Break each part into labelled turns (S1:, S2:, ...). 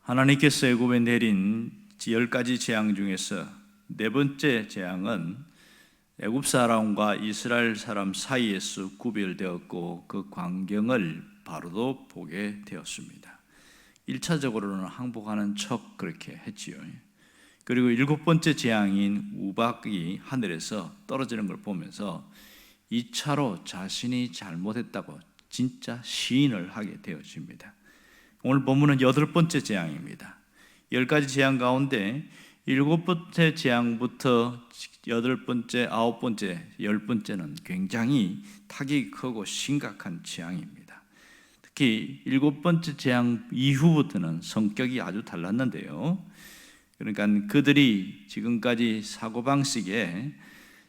S1: 하나님께서 애굽에 내린 10가지 재앙 중에서 네 번째 재앙은 애굽 사람과 이스라엘 사람 사이에서 구별되었고 그 광경을 바로도 보게 되었습니다. 1차적으로는 항복하는 척 그렇게 했지요. 그리고 7번째 재앙인 우박이 하늘에서 떨어지는 걸 보면서 2차로 자신이 잘못했다고 진짜 시인을 하게 되어집니다. 오늘 본문은 8번째 재앙입니다. 10가지 재앙 가운데 7번째 재앙부터 8번째, 9번째, 10번째는 굉장히 타격이 크고 심각한 재앙입니다. 특히 7번째 재앙 이후부터는 성격이 아주 달랐는데요. 그러니까 그들이 지금까지 사고방식에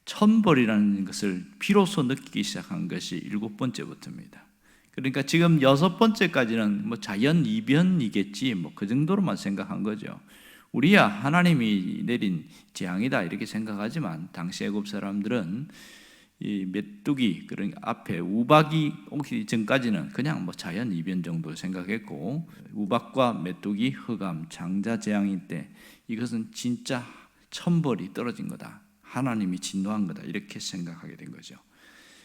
S1: 천벌이라는 것을 비로소 느끼기 시작한 것이 7번째부터입니다. 그러니까 지금 6번째까지는 자연 이변이겠지 그 정도로만 생각한 거죠. 우리야 하나님이 내린 재앙이다 이렇게 생각하지만 당시 애굽 사람들은 이 메뚜기 그런 앞에 우박이 오기 전까지는 그냥 자연 이변 정도 생각했고, 우박과 메뚜기, 흑암, 장자 재앙일 때 이것은 진짜 천벌이 떨어진 거다, 하나님이 진노한 거다 이렇게 생각하게 된 거죠.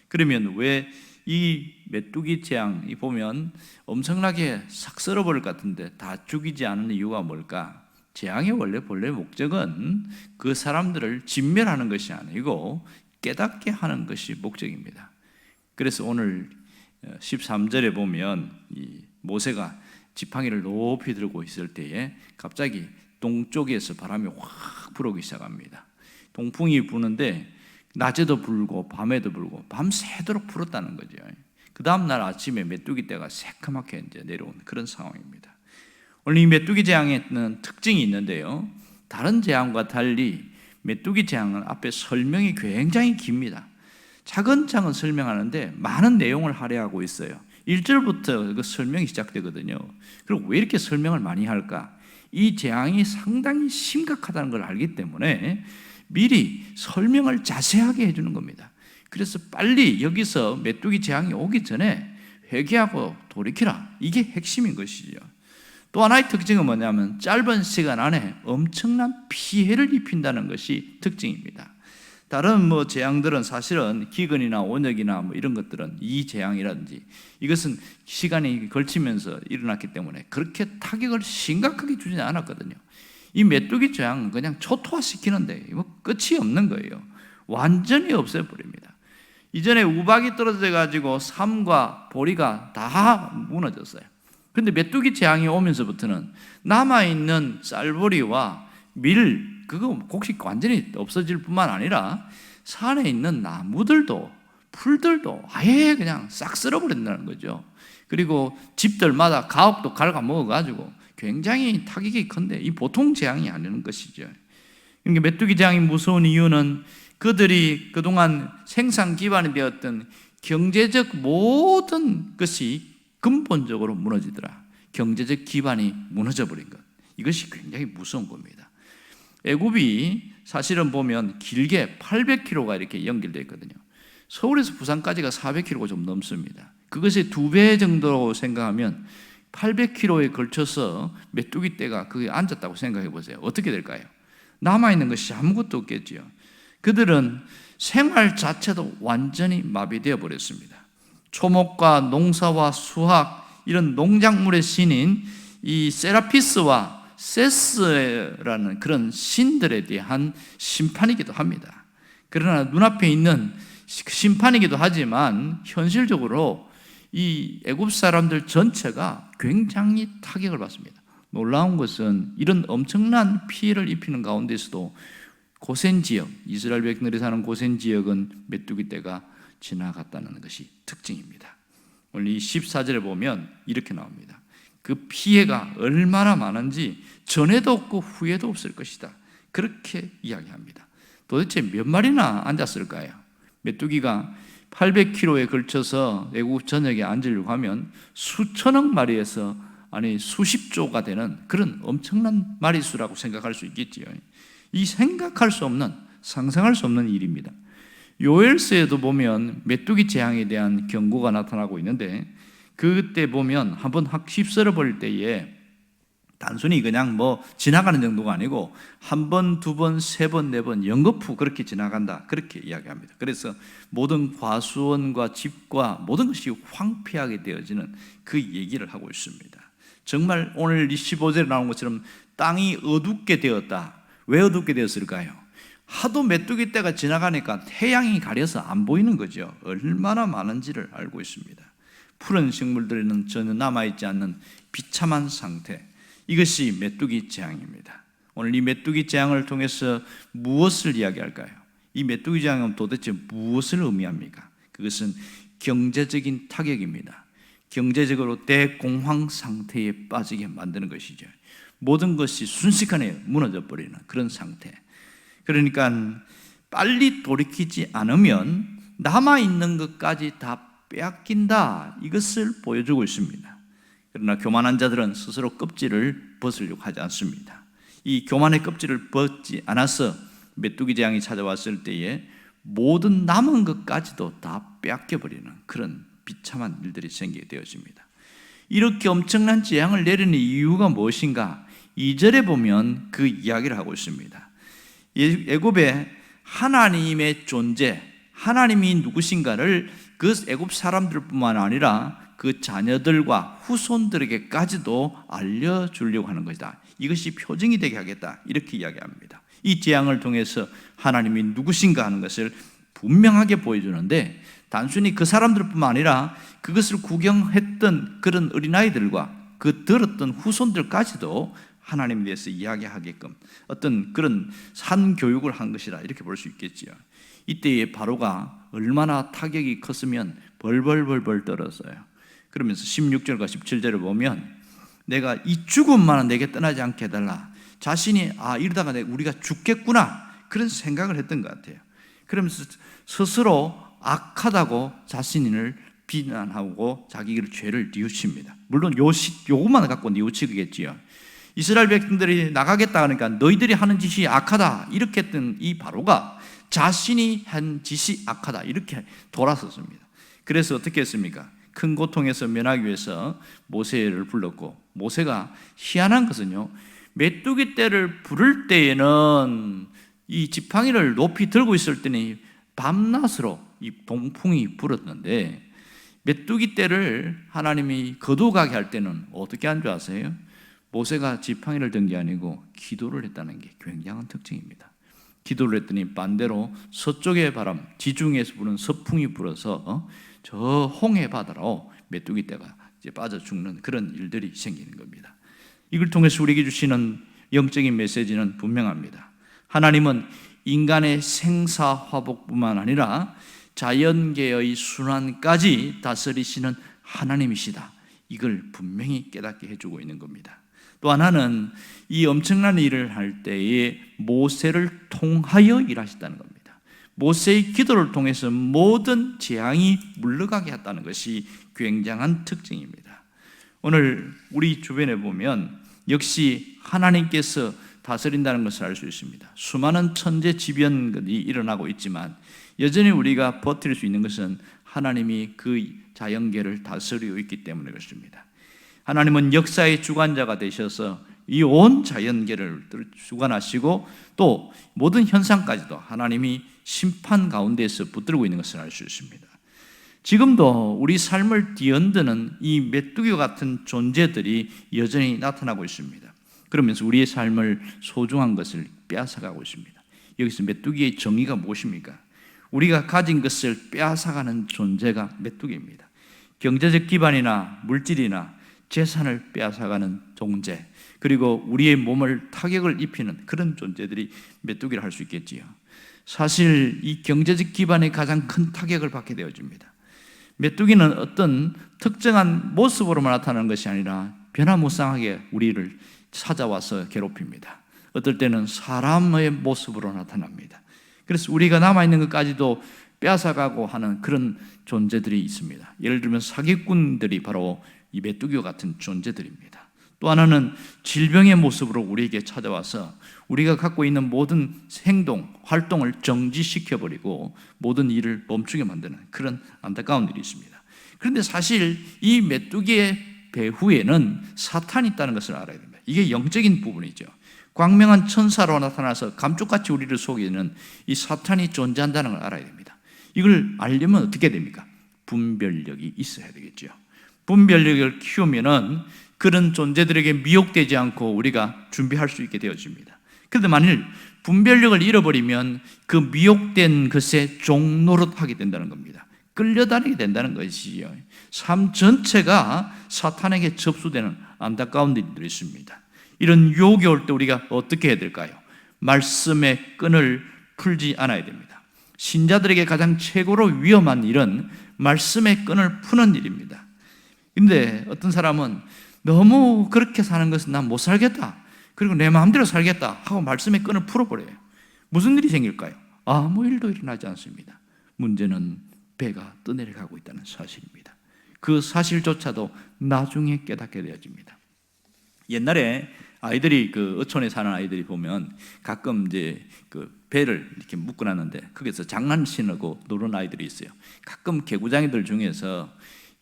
S1: 그러면 왜 이 메뚜기 재앙이 보면 엄청나게 싹 썰어버릴 것 같은데 다 죽이지 않은 이유가 뭘까? 재앙의 본래 목적은 그 사람들을 진멸하는 것이 아니고 깨닫게 하는 것이 목적입니다. 그래서 오늘 13절에 보면 이 모세가 지팡이를 높이 들고 있을 때에 갑자기 동쪽에서 바람이 확 불어오기 시작합니다. 동풍이 부는데 낮에도 불고 밤에도 불고 밤새도록 불었다는 거죠. 그 다음날 아침에 메뚜기 떼가 새카맣게 이제 내려오는 그런 상황입니다. 오늘 이 메뚜기 재앙에는 특징이 있는데요, 다른 재앙과 달리 메뚜기 재앙은 앞에 설명이 굉장히 깁니다. 차근차근 설명하는데 많은 내용을 할애하고 있어요. 1절부터 그 설명이 시작되거든요. 그리고 왜 이렇게 설명을 많이 할까? 이 재앙이 상당히 심각하다는 걸 알기 때문에 미리 설명을 자세하게 해주는 겁니다. 그래서 빨리 여기서 메뚜기 재앙이 오기 전에 회개하고 돌이키라, 이게 핵심인 것이죠. 또 하나의 특징은 뭐냐면 짧은 시간 안에 엄청난 피해를 입힌다는 것이 특징입니다. 다른 재앙들은 사실은 기근이나 온역이나 이런 것들은 이 재앙이라든지 이것은 시간이 걸치면서 일어났기 때문에 그렇게 타격을 심각하게 주지 않았거든요. 이 메뚜기 재앙은 그냥 초토화시키는데 끝이 없는 거예요. 완전히 없애버립니다. 이전에 우박이 떨어져가지고 삶과 보리가 다 무너졌어요. 그런데 메뚜기 재앙이 오면서부터는 남아있는 쌀보리와 밀, 그거 곡식 완전히 없어질 뿐만 아니라 산에 있는 나무들도 풀들도 아예 그냥 싹 쓸어버린다는 거죠. 그리고 집들마다 가옥도 갉아먹어가지고 굉장히 타격이 큰데 이 보통 재앙이 아니는 것이죠. 그러니까 메뚜기 재앙이 무서운 이유는 그들이 그동안 생산 기반이 되었던 경제적 모든 것이 근본적으로 무너지더라. 경제적 기반이 무너져버린 것, 이것이 굉장히 무서운 겁니다. 애굽이 사실은 보면 길게 800km가 이렇게 연결되어 있거든요. 서울에서 부산까지가 400km가 좀 넘습니다. 그것의 2배 정도로 생각하면 800km에 걸쳐서 메뚜기 떼가 거기에 앉았다고 생각해 보세요. 어떻게 될까요? 남아있는 것이 아무것도 없겠지요. 그들은 생활 자체도 완전히 마비되어 버렸습니다. 초목과 농사와 수학, 이런 농작물의 신인 이 세라피스와 세스라는 그런 신들에 대한 심판이기도 합니다. 그러나 눈앞에 있는 심판이기도 하지만 현실적으로 이 애굽 사람들 전체가 굉장히 타격을 받습니다. 놀라운 것은 이런 엄청난 피해를 입히는 가운데서도 고센 지역, 이스라엘 백성들이 사는 고센 지역은 메뚜기 떼가 지나갔다는 것이 특징입니다. 오늘 이 14절에 보면 이렇게 나옵니다. 그 피해가 얼마나 많은지 전에도 없고 후에도 없을 것이다, 그렇게 이야기합니다. 도대체 몇 마리나 앉았을까요? 메뚜기가 800km에 걸쳐서 애국 전역에 앉으려고 하면 수천억 마리에서 수십조가 되는 그런 엄청난 마리수라고 생각할 수 있겠지요. 이 생각할 수 없는, 상상할 수 없는 일입니다. 요엘서에도 보면 메뚜기 재앙에 대한 경고가 나타나고 있는데, 그때 보면 한번 확 휩쓸어 버릴 때에 단순히 그냥 뭐 지나가는 정도가 아니고 한 번, 두 번, 세 번, 네 번 연거푸 그렇게 지나간다, 그렇게 이야기합니다. 그래서 모든 과수원과 집과 모든 것이 황폐하게 되어지는 그 얘기를 하고 있습니다. 정말 오늘 이 15절에 나온 것처럼 땅이 어둡게 되었다. 왜 어둡게 되었을까요? 하도 메뚜기 떼가 지나가니까 태양이 가려서 안 보이는 거죠. 얼마나 많은지를 알고 있습니다. 푸른 식물들에는 전혀 남아있지 않는 비참한 상태, 이것이 메뚜기 재앙입니다. 오늘 이 메뚜기 재앙을 통해서 무엇을 이야기할까요? 이 메뚜기 재앙은 도대체 무엇을 의미합니까? 그것은 경제적인 타격입니다. 경제적으로 대공황 상태에 빠지게 만드는 것이죠. 모든 것이 순식간에 무너져 버리는 그런 상태. 그러니까 빨리 돌이키지 않으면 남아있는 것까지 다 빼앗긴다, 이것을 보여주고 있습니다. 그러나 교만한 자들은 스스로 껍질을 벗으려고 하지 않습니다. 이 교만의 껍질을 벗지 않아서 메뚜기 재앙이 찾아왔을 때에 모든 남은 것까지도 다 빼앗겨버리는 그런 비참한 일들이 생기게 되어집니다. 이렇게 엄청난 재앙을 내리는 이유가 무엇인가? 2절에 보면 그 이야기를 하고 있습니다. 애굽에 하나님의 존재, 하나님이 누구신가를 그 애굽 사람들뿐만 아니라 그 자녀들과 후손들에게까지도 알려주려고 하는 것이다. 이것이 표징이 되게 하겠다, 이렇게 이야기합니다. 이 재앙을 통해서 하나님이 누구신가 하는 것을 분명하게 보여주는데, 단순히 그 사람들뿐만 아니라 그것을 구경했던 그런 어린아이들과 그 들었던 후손들까지도 하나님에 대해서 이야기하게끔 어떤 그런 산교육을 한 것이라, 이렇게 볼 수 있겠지요. 이때에 바로가 얼마나 타격이 컸으면 벌벌벌벌 떨었어요. 그러면서 16절과 17절을 보면 내가 이 죽음만은 내게 떠나지 않게 해달라, 자신이 이러다가 우리가 죽겠구나, 그런 생각을 했던 것 같아요. 그러면서 스스로 악하다고 자신을 비난하고 자기를 죄를 뉘우칩니다. 물론 요것만 갖고 뉘우치겠지요. 이스라엘 백성들이 나가겠다 하니까 너희들이 하는 짓이 악하다, 이렇게 했던 이 바로가 자신이 한 짓이 악하다, 이렇게 돌아섰습니다. 그래서 어떻게 했습니까? 큰 고통에서 면하기 위해서 모세를 불렀고, 모세가 희한한 것은요, 메뚜기 떼를 부를 때에는 이 지팡이를 높이 들고 있을 때는 밤낮으로 이 동풍이 불었는데, 메뚜기 떼를 하나님이 거두가게 할 때는 어떻게 한 줄 아세요? 모세가 지팡이를 든 게 아니고 기도를 했다는 게 굉장한 특징입니다. 기도를 했더니 반대로 서쪽의 바람, 지중해에서 부는 서풍이 불어서 저 홍해 바다로 메뚜기 떼가 이제 빠져 죽는 그런 일들이 생기는 겁니다. 이걸 통해서 우리에게 주시는 영적인 메시지는 분명합니다. 하나님은 인간의 생사화복뿐만 아니라 자연계의 순환까지 다스리시는 하나님이시다, 이걸 분명히 깨닫게 해주고 있는 겁니다. 또 하나는 이 엄청난 일을 할 때에 모세를 통하여 일하셨다는 겁니다. 모세의 기도를 통해서 모든 재앙이 물러가게 했다는 것이 굉장한 특징입니다. 오늘 우리 주변에 보면 역시 하나님께서 다스린다는 것을 알 수 있습니다. 수많은 천재지변들이 일어나고 있지만 여전히 우리가 버틸 수 있는 것은 하나님이 그 자연계를 다스리고 있기 때문에 그렇습니다. 하나님은 역사의 주관자가 되셔서 이 온 자연계를 주관하시고 또 모든 현상까지도 하나님이 심판 가운데에서 붙들고 있는 것을 알 수 있습니다. 지금도 우리 삶을 뒤흔드는 이 메뚜기 같은 존재들이 여전히 나타나고 있습니다. 그러면서 우리의 삶을 소중한 것을 빼앗아가고 있습니다. 여기서 메뚜기의 정의가 무엇입니까? 우리가 가진 것을 빼앗아가는 존재가 메뚜기입니다. 경제적 기반이나 물질이나 재산을 빼앗아가는 존재, 그리고 우리의 몸을 타격을 입히는 그런 존재들이 메뚜기를 할 수 있겠지요. 사실 이 경제적 기반에 가장 큰 타격을 받게 되어집니다. 메뚜기는 어떤 특정한 모습으로만 나타나는 것이 아니라 변화무쌍하게 우리를 찾아와서 괴롭힙니다. 어떨 때는 사람의 모습으로 나타납니다. 그래서 우리가 남아있는 것까지도 빼앗아가고 하는 그런 존재들이 있습니다. 예를 들면 사기꾼들이 바로 이 메뚜기와 같은 존재들입니다. 또 하나는 질병의 모습으로 우리에게 찾아와서 우리가 갖고 있는 모든 행동, 활동을 정지시켜버리고 모든 일을 멈추게 만드는 그런 안타까운 일이 있습니다. 그런데 사실 이 메뚜기의 배후에는 사탄이 있다는 것을 알아야 됩니다. 이게 영적인 부분이죠. 광명한 천사로 나타나서 감쪽같이 우리를 속이는 이 사탄이 존재한다는 걸 알아야 됩니다. 이걸 알려면 어떻게 됩니까? 분별력이 있어야 되겠죠. 분별력을 키우면은 그런 존재들에게 미혹되지 않고 우리가 준비할 수 있게 되어집니다. 그런데 만일 분별력을 잃어버리면 그 미혹된 것에 종노릇하게 된다는 겁니다. 끌려다니게 된다는 것이지요. 삶 전체가 사탄에게 접수되는 안타까운 일들이 있습니다. 이런 유혹이 올 때 우리가 어떻게 해야 될까요? 말씀의 끈을 풀지 않아야 됩니다. 신자들에게 가장 최고로 위험한 일은 말씀의 끈을 푸는 일입니다. 근데 어떤 사람은 너무 그렇게 사는 것은 난 못 살겠다, 그리고 내 마음대로 살겠다 하고 말씀의 끈을 풀어버려요. 무슨 일이 생길까요? 아무 일도 일어나지 않습니다. 문제는 배가 떠내려가고 있다는 사실입니다. 그 사실조차도 나중에 깨닫게 되어집니다. 옛날에 아이들이 그 어촌에 사는 아이들이 보면 가끔 이제 그 배를 이렇게 묶어놨는데 거기서 장난치고 노는 아이들이 있어요. 가끔 개구장이들 중에서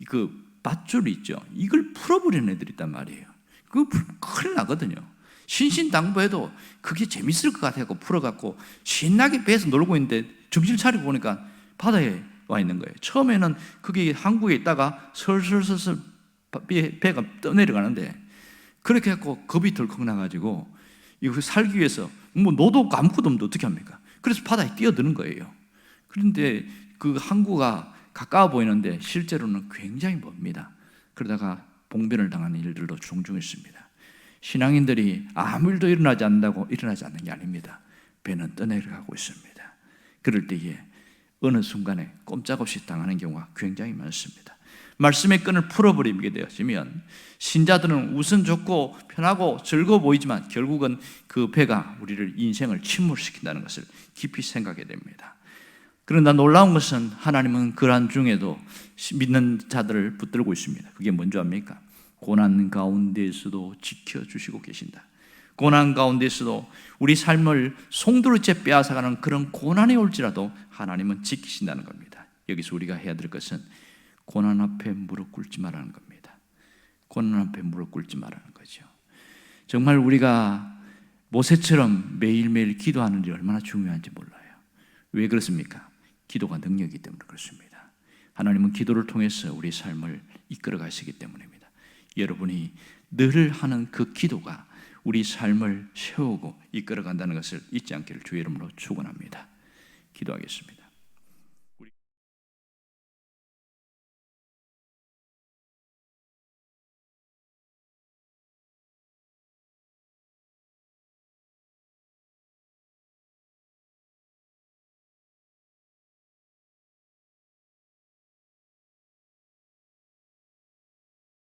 S1: 그 밧줄 있죠. 이걸 풀어버리는 애들이 있단 말이에요. 그거 큰일 나거든요. 신신당부해도 그게 재밌을 것 같아서 풀어갖고 신나게 배에서 놀고 있는데 정신 차리고 보니까 바다에 와 있는 거예요. 처음에는 그게 항구에 있다가 설설설설 배가 떠내려가는데 그렇게 해갖고 겁이 덜컥 나가지고 이거 살기 위해서 뭐 노도 아무것도 없는데 어떻게 합니까? 그래서 바다에 뛰어드는 거예요. 그런데 그 항구가 가까워 보이는데 실제로는 굉장히 멉니다. 그러다가 봉변을 당하는 일들도 종종 있습니다. 신앙인들이 아무 일도 일어나지 않는다고 일어나지 않는 게 아닙니다. 배는 떠내려가고 있습니다. 그럴 때에 어느 순간에 꼼짝없이 당하는 경우가 굉장히 많습니다. 말씀의 끈을 풀어버리게 되어지면 신자들은 우선 좋고 편하고 즐거워 보이지만 결국은 그 배가 우리를 인생을 침몰시킨다는 것을 깊이 생각하게 됩니다. 그러나 놀라운 것은 하나님은 그러한 중에도 믿는 자들을 붙들고 있습니다. 그게 뭔지 압니까? 고난 가운데에서도 지켜주시고 계신다. 고난 가운데에서도 우리 삶을 송두리째 빼앗아가는 그런 고난이 올지라도 하나님은 지키신다는 겁니다. 여기서 우리가 해야 될 것은 고난 앞에 무릎 꿇지 말라는 겁니다. 고난 앞에 무릎 꿇지 말라는 거죠. 정말 우리가 모세처럼 매일매일 기도하는 일이 얼마나 중요한지 몰라요. 왜 그렇습니까? 기도가 능력이기 때문에 그렇습니다. 하나님은 기도를 통해서 우리 삶을 이끌어 가시기 때문입니다. 여러분이 늘 하는 그 기도가 우리 삶을 세우고 이끌어 간다는 것을 잊지 않기를 주의 이름으로 축원합니다. 기도하겠습니다.